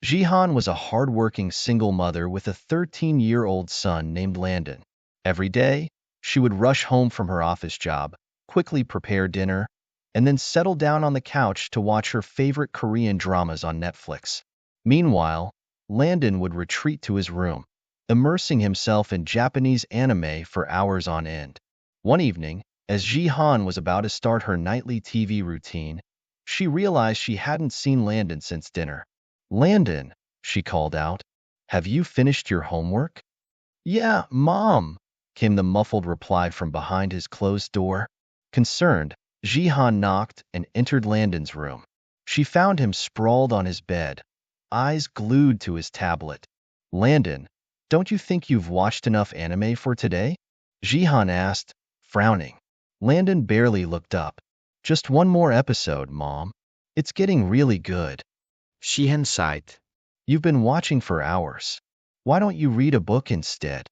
Jihan was a hard-working single mother with a 13-year-old son named Landon. Every day, she would rush home from her office job, quickly prepare dinner, and then settle down on the couch to watch her favorite Korean dramas on Netflix. Meanwhile, Landon would retreat to his room, immersing himself in Japanese anime for hours on end. One evening, as Jihan was about to start her nightly TV routine, she realized she hadn't seen Landon since dinner. "Landon," she called out, "have you finished your homework?" "Yeah, Mom," came the muffled reply from behind his closed door. Concerned, Jihan knocked and entered Landon's room. She found him sprawled on his bed, eyes glued to his tablet. "Landon, don't you think you've watched enough anime for today?" Jihan asked, frowning. Landon barely looked up. "Just one more episode, Mom. It's getting really good." Jihan sighed. "You've been watching for hours. Why don't you read a book instead?"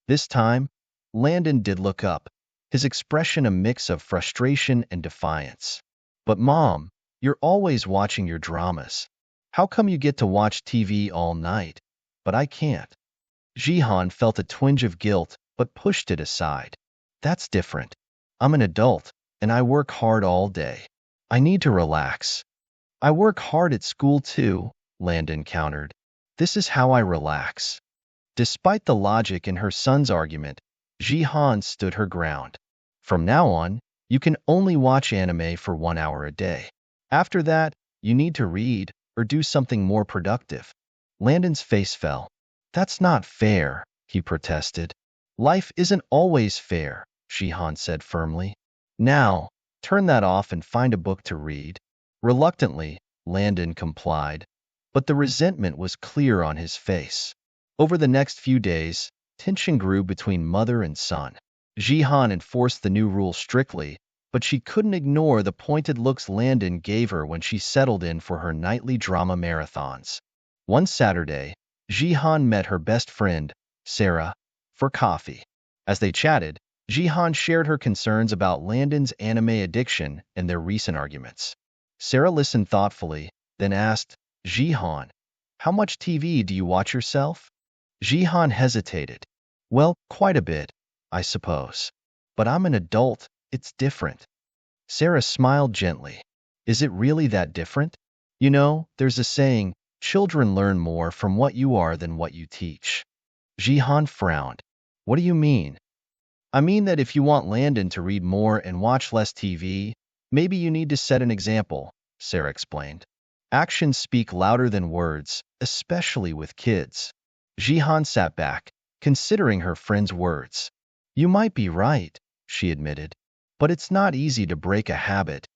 This time, Landon did look up, his expression a mix of frustration and defiance. "But Mom, you're always watching your dramas. How come you get to watch TV all night, but I can't?" Jihan felt a twinge of guilt, but pushed it aside. "That's different. I'm an adult, and I work hard all day. I need to relax." "I work hard at school too," Landon countered. "This is how I relax." Despite the logic in her son's argument, Jihan stood her ground. "From now on, you can only watch anime for 1 hour a day. After that, you need to read or do something more productive." Landon's face fell. "That's not fair," he protested. "Life isn't always fair," Jihan said firmly. "Now, turn that off and find a book to read." Reluctantly, Landon complied, but the resentment was clear on his face. Over the next few days, tension grew between mother and son. Jihan enforced the new rule strictly, but she couldn't ignore the pointed looks Landon gave her when she settled in for her nightly drama marathons. One Saturday, Jihan met her best friend, Sarah, for coffee. As they chatted, Jihan shared her concerns about Landon's anime addiction and their recent arguments. Sarah listened thoughtfully, then asked, "Jihan, how much TV do you watch yourself?" Jihan hesitated. "Well, quite a bit, I suppose. But I'm an adult, it's different." Sarah smiled gently. "Is it really that different? You know, there's a saying, children learn more from what you are than what you teach." Jihan frowned. "What do you mean?" "I mean that if you want Landon to read more and watch less TV, maybe you need to set an example," Sarah explained. "Actions speak louder than words, especially with kids." Jihan sat back, considering her friend's words. "You might be right," she admitted, "but it's not easy to break a habit."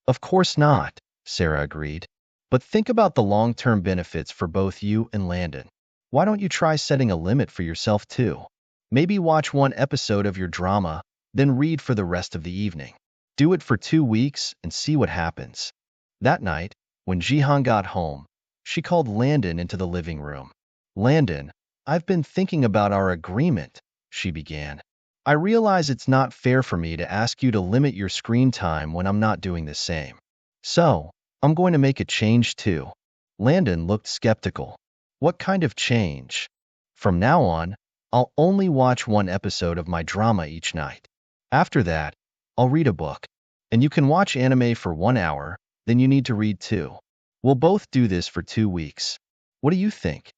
"Of course not," Sarah agreed. "But think about the long-term benefits for both you and Landon. Why don't you try setting a limit for yourself too? Maybe watch one episode of your drama, then read for the rest of the evening. Do it for 2 weeks and see what happens." That night, when Jihan got home, she called Landon into the living room. "Landon, I've been thinking about our agreement," she began. "I realize it's not fair for me to ask you to limit your screen time when I'm not doing the same. So, I'm going to make a change too." Landon looked skeptical. "What kind of change?" "From now on, I'll only watch one episode of my drama each night. After that, I'll read a book. And you can watch anime for 1 hour, then you need to read too. We'll both do this for 2 weeks. What do you think?"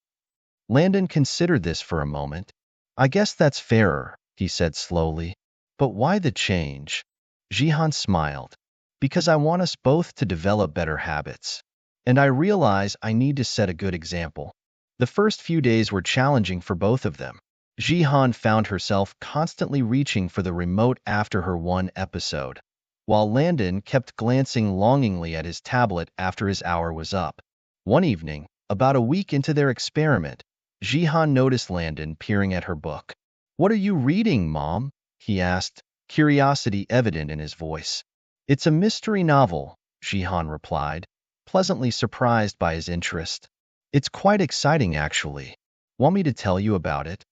Landon considered this for a moment. "I guess that's fairer," he said slowly. "But why the change?" Jihan smiled. "Because I want us both to develop better habits. And I realize I need to set a good example." The first few days were challenging for both of them. Jihan found herself constantly reaching for the remote after her one episode, while Landon kept glancing longingly at his tablet after his hour was up. One evening, about a week into their experiment, Jihan noticed Landon peering at her book. "What are you reading, Mom?" he asked, curiosity evident in his voice. "It's a mystery novel," Jihan replied, pleasantly surprised by his interest. "It's quite exciting, actually. Want me to tell you about it?"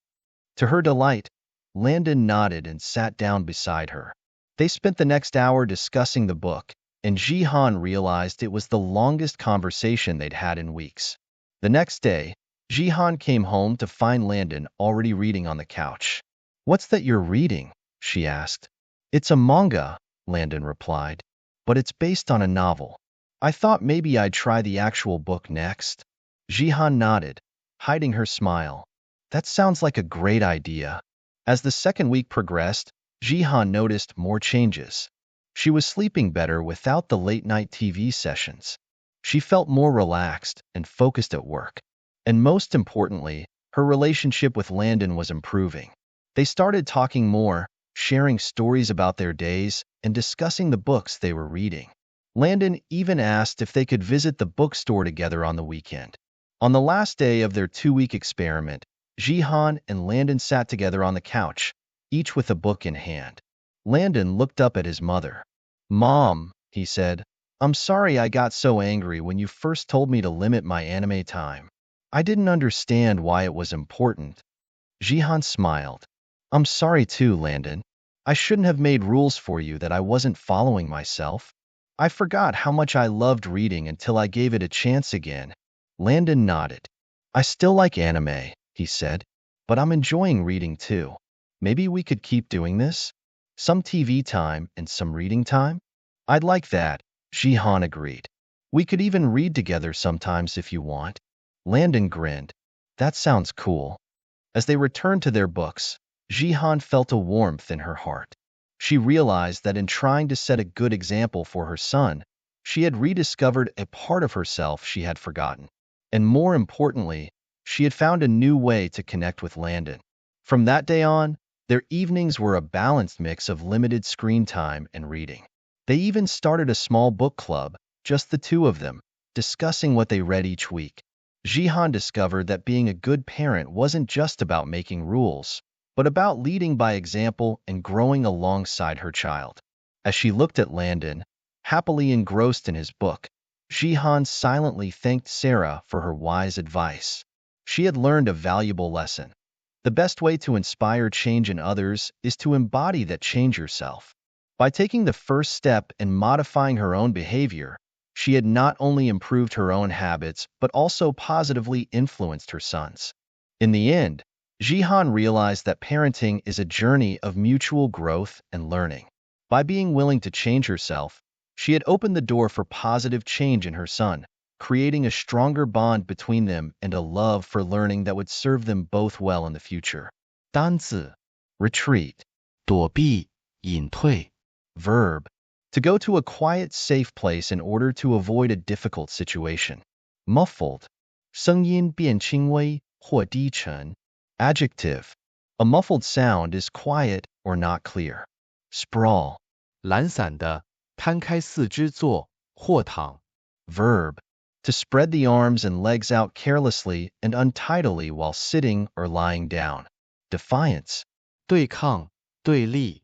To her delight, Landon nodded and sat down beside her. They spent the next hour discussing the book, and Jihan realized it was the longest conversation they'd had in weeks. The next day, Jihan came home to find Landon already reading on the couch. What's that you're reading? She asked. It's a manga, Landon replied, but it's based on a novel. I thought maybe I'd try the actual book next. Jihan nodded, hiding her smile. That sounds like a great idea. As the second week progressed, Jihan noticed more changes. She was sleeping better without the late-night TV sessions. She felt more relaxed and focused at work. And most importantly, her relationship with Landon was improving. They started talking more, sharing stories about their days, and discussing the books they were reading. Landon even asked if they could visit the bookstore together on the weekend. On the last day of their 2-week experiment, Jihan and Landon sat together on the couch, each with a book in hand. Landon looked up at his mother. Mom, he said, I'm sorry I got so angry when you first told me to limit my anime time. I didn't understand why it was important. Jihan smiled. I'm sorry too, Landon. I shouldn't have made rules for you that I wasn't following myself. I forgot how much I loved reading until I gave it a chance again. Landon nodded. I still like anime, he said, but I'm enjoying reading too. Maybe we could keep doing this? Some TV time and some reading time? I'd like that, Jihan agreed. We could even read together sometimes if you want. Landon grinned. That sounds cool. As they returned to their books, Jihan felt a warmth in her heart. She realized that in trying to set a good example for her son, she had rediscovered a part of herself she had forgotten. And more importantly, she had found a new way to connect with Landon. From that day on, their evenings were a balanced mix of limited screen time and reading. They even started a small book club, just the two of them, discussing what they read each week. Jihan discovered that being a good parent wasn't just about making rules, but about leading by example and growing alongside her child. As she looked at Landon, happily engrossed in his book, Jihan silently thanked Sarah for her wise advice. She had learned a valuable lesson. The best way to inspire change in others is to embody that change yourself. By taking the first step in modifying her own behavior, she had not only improved her own habits but also positively influenced her sons. In the end, Jihan realized that parenting is a journey of mutual growth and learning. By being willing to change herself, she had opened the door for positive change in her son, creating a stronger bond between them and a love for learning that would serve them both well in the future. 单字 retreat 躲避、隐退。 verb to go to a quiet, safe place in order to avoid a difficult situation. Muffled 声音变轻微或低沉 adjective a muffled sound is quiet or not clear. Sprawl 懒散的，摊开四肢坐或躺。 verb to spread the arms and legs out carelessly and untidily while sitting or lying down. Defiance 对抗、对立。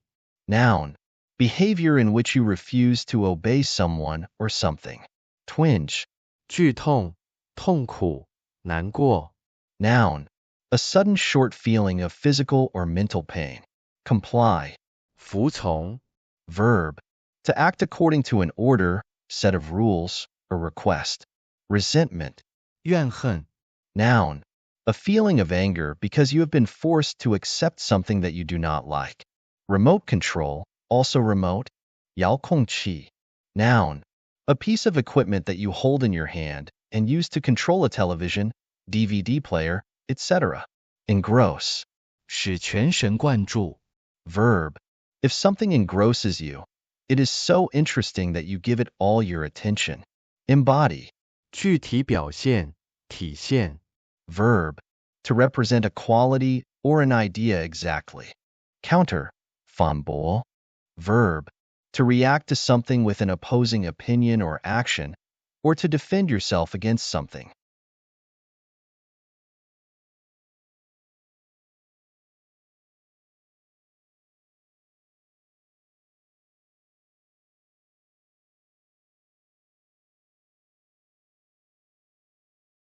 noun behavior in which you refuse to obey someone or something. Twinge 剧痛、痛苦、难过。 noun a sudden short feeling of physical or mental pain. Comply 服从。 verb to act according to an order, set of rules, or request. Resentment 怨恨。 noun a feeling of anger because you have been forced to accept something that you do not like. Remote control, also remote, 遥控器 noun a piece of equipment that you hold in your hand and use to control a television, DVD player, etc. Engross 使全神贯注。 verb if something engrosses you, it is so interesting that you give it all your attention. Embody 具体表现、体现。 verb to represent a quality or an idea exactly. Counter 反驳 verb to react to something with an opposing opinion or action, or to defend yourself against something.